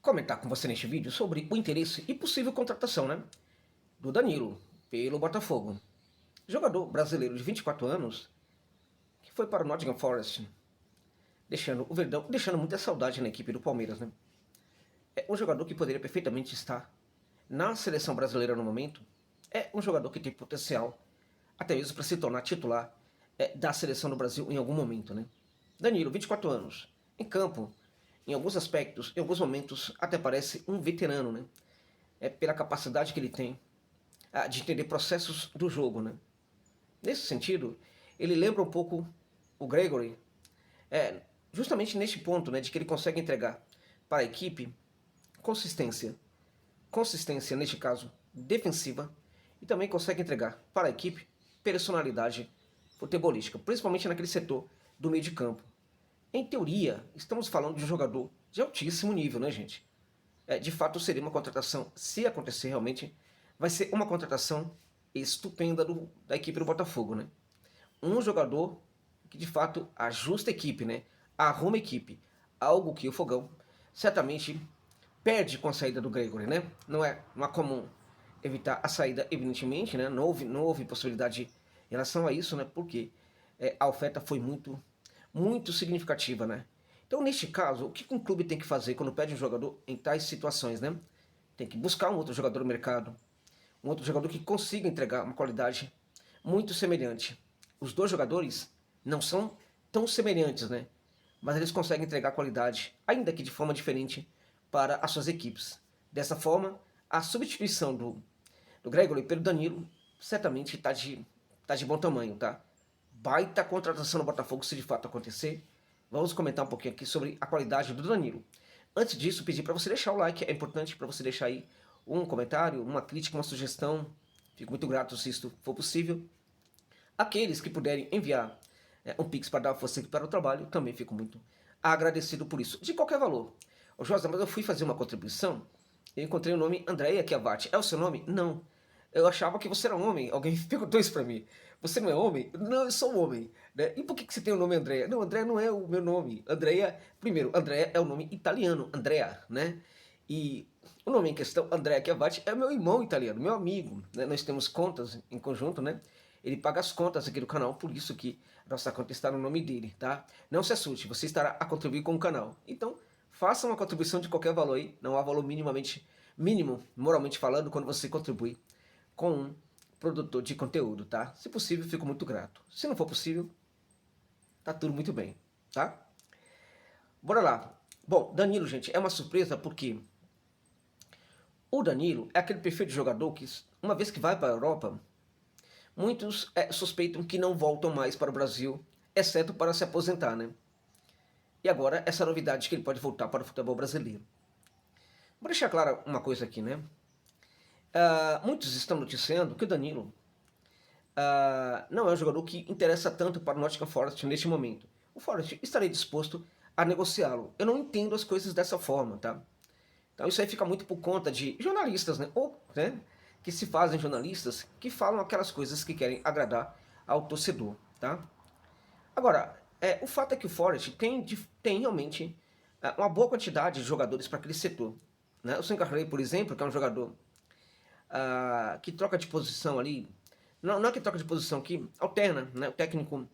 comentar com você neste vídeo sobre o interesse e possível contratação, do Danilo pelo Botafogo. Jogador brasileiro de 24 anos que foi para o Nottingham Forest, deixando o Verdão, deixando muita saudade na equipe do Palmeiras, É um jogador que poderia perfeitamente estar na seleção brasileira no momento. É um jogador que tem potencial até mesmo para se tornar titular da seleção do Brasil em algum momento, Danilo, 24 anos, em campo, em alguns aspectos, em alguns momentos, até parece um veterano, pela capacidade que ele tem de entender processos do jogo, Nesse sentido, ele lembra um pouco o Gregory, justamente neste ponto, de que ele consegue entregar para a equipe consistência. Consistência, neste caso, defensiva, e também consegue entregar para a equipe personalidade futebolística, principalmente naquele setor do meio de campo. Em teoria, estamos falando de um jogador de altíssimo nível, gente? De fato, seria uma contratação, se acontecer realmente, vai ser uma contratação estupenda da equipe do Botafogo, Um jogador que, de fato, ajusta a equipe, Arruma a equipe. Algo que o Fogão certamente perde com a saída do Gregory, Não é comum evitar a saída, evidentemente, Não houve possibilidade em relação a isso, Porque a oferta foi muito significativa, Então, neste caso, o que um clube tem que fazer quando pede um jogador em tais situações, Tem que buscar um outro jogador no mercado, um outro jogador que consiga entregar uma qualidade muito semelhante. Os dois jogadores não são tão semelhantes, Mas eles conseguem entregar qualidade, ainda que de forma diferente, para as suas equipes. Dessa forma, a substituição do Gregory pelo Danilo certamente está de bom tamanho, Baita contratação no Botafogo se de fato acontecer. Vamos comentar um pouquinho aqui sobre a qualidade do Danilo. Antes disso, pedir para você deixar o like, é importante para você deixar aí um comentário, uma crítica, uma sugestão. Fico muito grato se isso for possível. Aqueles que puderem enviar um Pix para dar força para o trabalho, também fico muito agradecido por isso, de qualquer valor. Ô Josa, mas eu fui fazer uma contribuição, eu encontrei o nome Andréia Chiavati. É o seu nome? Não. Eu achava que você era um homem. Alguém perguntou isso pra mim. Você não é homem? Não, eu sou um homem. E por que você tem o nome Andréia? Não, Andréia não é o meu nome. Primeiro, Andréia é o nome italiano, Andrea, E o nome em questão, Andrea Chiavati, é meu irmão italiano, meu amigo. Nós temos contas em conjunto, Ele paga as contas aqui do canal, por isso que a nossa conta está no nome dele, Não se assuste, você estará a contribuir com o canal. Então, faça uma contribuição de qualquer valor aí, não há valor mínimo, moralmente falando, quando você contribui com um produtor de conteúdo, Se possível, fico muito grato. Se não for possível, tá tudo muito bem, Bora lá. Bom, Danilo, gente, é uma surpresa porque o Danilo é aquele perfil de jogador que, uma vez que vai para a Europa, muitos suspeitam que não voltam mais para o Brasil, exceto para se aposentar, E agora, essa novidade que ele pode voltar para o futebol brasileiro. Vou deixar clara uma coisa aqui, muitos estão noticiando que o Danilo não é um jogador que interessa tanto para o Nottingham Forest neste momento. O Forest estaria disposto a negociá-lo. Eu não entendo as coisas dessa forma, Então isso aí fica muito por conta de jornalistas, que se fazem jornalistas que falam aquelas coisas que querem agradar ao torcedor, Agora, o fato é que o Forest tem realmente uma boa quantidade de jogadores para aquele setor. O Sangaré, por exemplo, que é um jogador que troca de posição ali, não é que troca de posição, que alterna, O técnico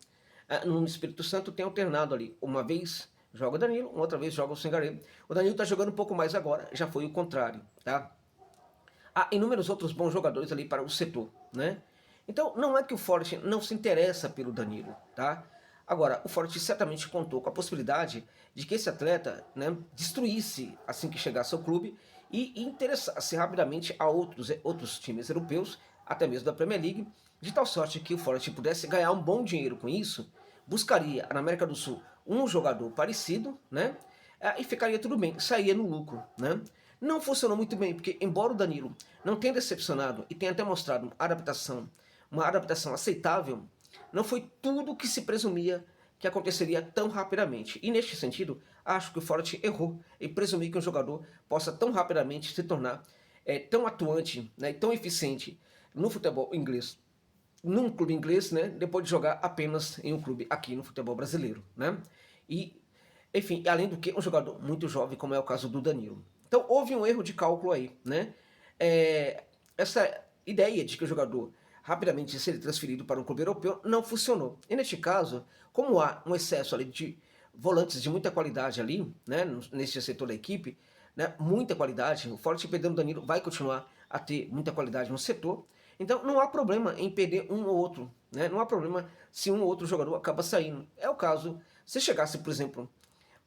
no Espírito Santo tem alternado ali. Uma vez joga o Danilo, outra vez joga o Sangaré. O Danilo está jogando um pouco mais agora, já foi o contrário, Há inúmeros outros bons jogadores ali para o setor, Então, não é que o Forest não se interessa pelo Danilo, Agora, o Forest certamente contou com a possibilidade de que esse atleta destruísse assim que chegasse ao clube e interessasse rapidamente a outros times europeus, até mesmo da Premier League, de tal sorte que o Forest pudesse ganhar um bom dinheiro com isso, buscaria na América do Sul um jogador parecido, e ficaria tudo bem, sairia no lucro, Não funcionou muito bem, porque embora o Danilo não tenha decepcionado e tenha até mostrado uma adaptação aceitável, não foi tudo o que se presumia que aconteceria tão rapidamente. E neste sentido, acho que o Forte errou em presumir que um jogador possa tão rapidamente se tornar tão atuante, e tão eficiente no futebol inglês, num clube inglês, depois de jogar apenas em um clube aqui no futebol brasileiro, E, enfim, além do que, um jogador muito jovem, como é o caso do Danilo. Então houve um erro de cálculo aí, né? Essa ideia de que o jogador rapidamente seria transferido para um clube europeu não funcionou. E neste caso, como há um excesso ali de volantes de muita qualidade ali, né, nesse setor da equipe, né, muita qualidade, o Forte perdendo o Danilo vai continuar a ter muita qualidade no setor, então não há problema em perder um ou outro, né, não há problema se um ou outro jogador acaba saindo. É o caso, se chegasse, por exemplo,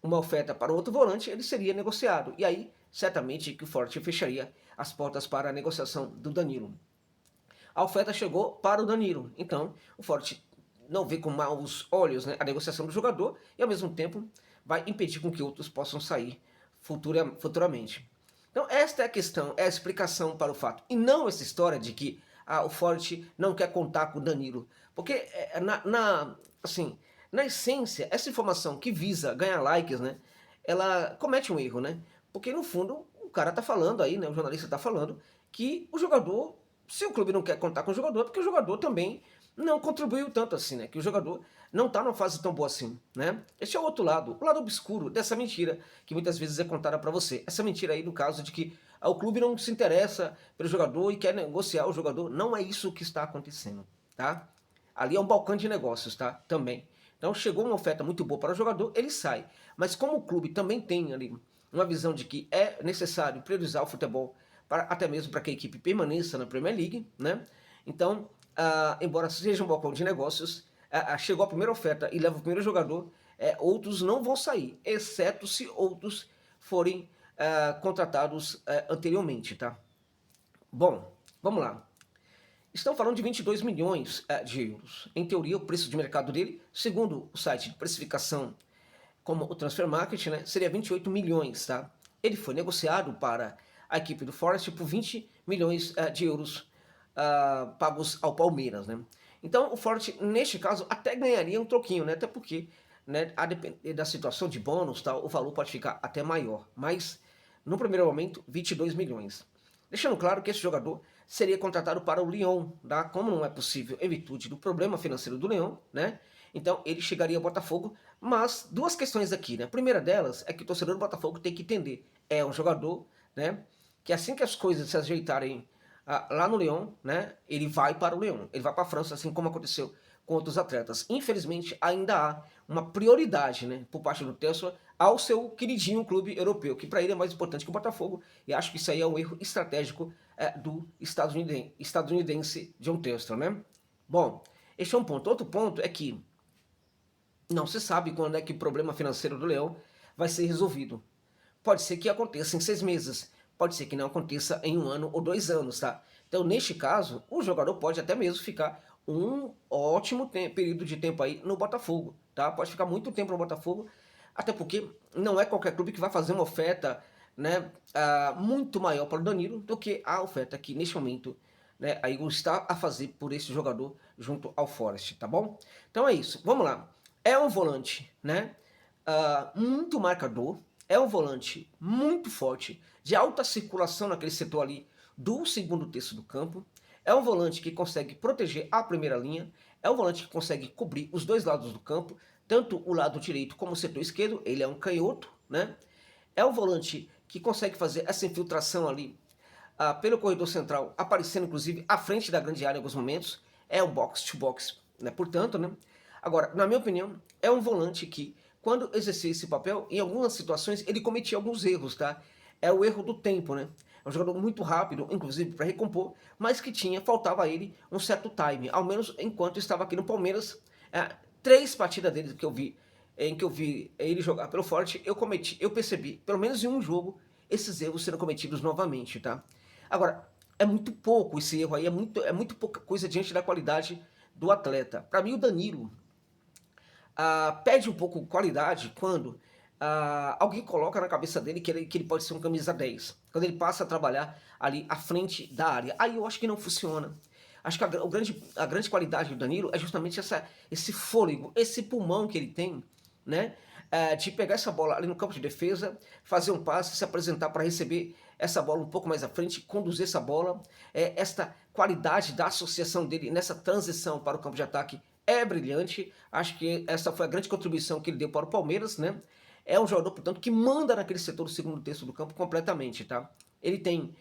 uma oferta para outro volante, ele seria negociado, e aí certamente que o Forte fecharia as portas para a negociação do Danilo. A oferta chegou para o Danilo, então o Forte não vê com maus olhos, né, a negociação do jogador e ao mesmo tempo vai impedir com que outros possam sair futuramente. Então esta é a questão, é a explicação para o fato, e não essa história de que o Forte não quer contar com o Danilo, porque assim, na essência, essa informação que visa ganhar likes, né, ela comete um erro, né, porque no fundo o cara está falando aí, né, o jornalista está falando que o jogador, se o clube não quer contar com o jogador, é porque o jogador também não contribuiu tanto assim, né? Que o jogador não está numa fase tão boa assim, né? Esse é o outro lado, o lado obscuro dessa mentira que muitas vezes é contada para você. Essa mentira aí no caso de que o clube não se interessa pelo jogador e quer negociar o jogador. Não é isso que está acontecendo, tá? Ali é um balcão de negócios, tá? Também. Então chegou uma oferta muito boa para o jogador, ele sai. Mas como o clube também tem ali uma visão de que é necessário priorizar o futebol até mesmo para que a equipe permaneça na Premier League, né? Então, embora seja um balcão de negócios, chegou a primeira oferta e leva o primeiro jogador, outros não vão sair, exceto se outros forem contratados anteriormente, tá? Bom, vamos lá. Estão falando de 22 milhões de euros. Em teoria, o preço de mercado dele, segundo o site de precificação como o Transfer Market, né, seria 28 milhões, tá? Ele foi negociado para a equipe do Forest por 20 milhões de euros pagos ao Palmeiras, né? Então o Forest, neste caso, até ganharia um troquinho, né? Até porque, né, a depender da situação de bônus, tal, o valor pode ficar até maior. Mas, no primeiro momento, 22 milhões. Deixando claro que esse jogador seria contratado para o Lyon, tá? Como não é possível em virtude do problema financeiro do Lyon, né? Então ele chegaria ao Botafogo, mas duas questões aqui, né? A primeira delas é que o torcedor do Botafogo tem que entender, é um jogador, né, que assim que as coisas se ajeitarem lá no Lyon, né, ele vai para o Lyon, ele vai para a França, assim como aconteceu com outros atletas. Infelizmente, ainda há uma prioridade, né, por parte do Tesla ao seu queridinho clube europeu, que para ele é mais importante que o Botafogo, e acho que isso aí é um erro estratégico do estadunidense John Tesla, né? Bom, este é um ponto. Outro ponto é que não se sabe quando é que o problema financeiro do Leão vai ser resolvido. Pode ser que aconteça em 6 meses, pode ser que não aconteça em 1 ano ou 2 anos, tá? Então, neste caso, o jogador pode até mesmo ficar um ótimo período de tempo aí no Botafogo, tá? Pode ficar muito tempo no Botafogo, até porque não é qualquer clube que vai fazer uma oferta, né, muito maior para o Danilo do que a oferta que neste momento, né, a Eagles está a fazer por esse jogador junto ao Forest, tá bom? Então é isso, vamos lá. É um volante, né, muito marcador, é um volante muito forte, de alta circulação naquele setor ali do segundo terço do campo, é um volante que consegue proteger a primeira linha, é um volante que consegue cobrir os dois lados do campo, tanto o lado direito como o setor esquerdo, ele é um canhoto, né? É um volante que consegue fazer essa infiltração ali pelo corredor central, aparecendo inclusive à frente da grande área em alguns momentos, é um box-to-box, né? Portanto, né? Agora, na minha opinião, é um volante que, quando exercia esse papel, em algumas situações ele cometia alguns erros, tá? É o erro do tempo, né? É um jogador muito rápido, inclusive para recompor, mas que faltava a ele um certo time, ao menos enquanto estava aqui no Palmeiras. 3 partidas dele que eu vi, em que eu vi ele jogar pelo Forte, eu percebi, pelo menos em um jogo, esses erros sendo cometidos novamente, tá? Agora, é muito pouco esse erro aí, é muito pouca coisa diante da qualidade do atleta. Para mim, o Danilo perde um pouco de qualidade quando alguém coloca na cabeça dele que ele pode ser um camisa 10. Quando ele passa a trabalhar ali à frente da área. Aí eu acho que não funciona. Acho que a grande qualidade do Danilo é justamente esse fôlego, esse pulmão que ele tem, né? De pegar essa bola ali no campo de defesa, fazer um passe, se apresentar para receber essa bola um pouco mais à frente, conduzir essa bola. Esta qualidade da associação dele nessa transição para o campo de ataque é brilhante. Acho que essa foi a grande contribuição que ele deu para o Palmeiras, né? É um jogador, portanto, que manda naquele setor do segundo terço do campo completamente, tá? Ele tem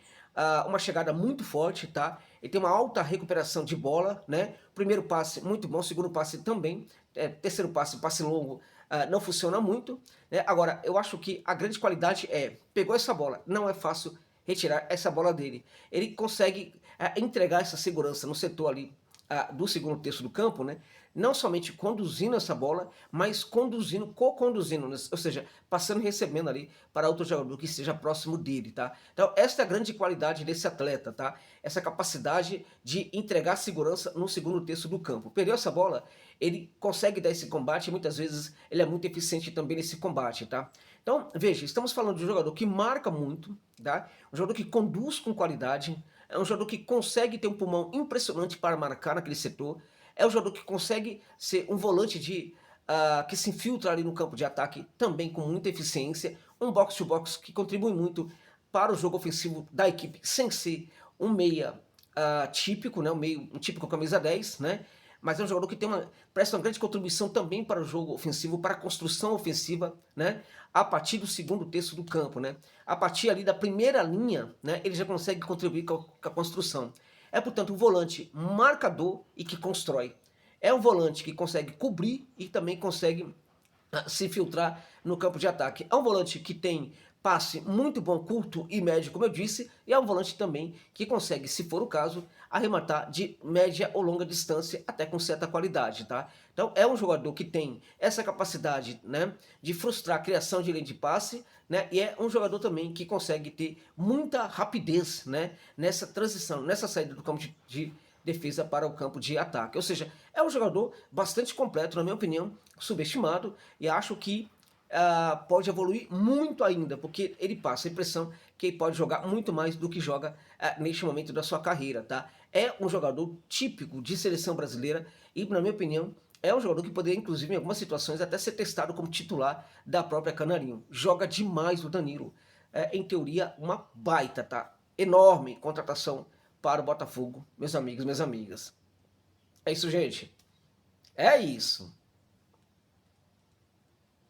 uma chegada muito forte, tá? Ele tem uma alta recuperação de bola, né? Primeiro passe muito bom, segundo passe também, terceiro passe, passe longo, não funciona muito, né? Agora, eu acho que a grande qualidade pegou essa bola, não é fácil retirar essa bola dele. Ele consegue entregar essa segurança no setor ali do segundo terço do campo, né? Não somente conduzindo essa bola, mas conduzindo, co-conduzindo, né? Ou seja, passando e recebendo ali para outro jogador que esteja próximo dele, tá? Então, essa é a grande qualidade desse atleta, tá? Essa capacidade de entregar segurança no segundo terço do campo. Perdeu essa bola, ele consegue dar esse combate e muitas vezes ele é muito eficiente também nesse combate, tá? Então, veja, estamos falando de um jogador que marca muito, tá? Um jogador que conduz com qualidade, é um jogador que consegue ter um pulmão impressionante para marcar naquele setor, é um jogador que consegue ser um volante que se infiltra ali no campo de ataque também com muita eficiência, um box-to-box que contribui muito para o jogo ofensivo da equipe, sem ser um meia típico, né, um típico camisa 10, né? Mas é um jogador que presta uma grande contribuição também para o jogo ofensivo, para a construção ofensiva, né? A partir do segundo terço do campo, né? A partir ali da primeira linha, né? Ele já consegue contribuir com a construção. É, portanto, um volante marcador e que constrói. É um volante que consegue cobrir e também consegue se filtrar no campo de ataque. É um volante que tem passe muito bom, curto e médio, como eu disse, e é um volante também que consegue, se for o caso, arrematar de média ou longa distância, até com certa qualidade, tá? Então é um jogador que tem essa capacidade, né, de frustrar a criação de linha de passe, né, e é um jogador também que consegue ter muita rapidez, né, nessa transição, nessa saída do campo de defesa para o campo de ataque. Ou seja, é um jogador bastante completo, na minha opinião, subestimado, e acho que pode evoluir muito ainda, porque ele passa a impressão que ele pode jogar muito mais do que joga neste momento da sua carreira, tá? É um jogador típico de seleção brasileira e, na minha opinião, é um jogador que poderia, inclusive, em algumas situações, até ser testado como titular da própria Canarinho. Joga demais o Danilo. Em teoria, uma baita, tá? Enorme contratação para o Botafogo, meus amigos, minhas amigas. É isso, gente. É isso.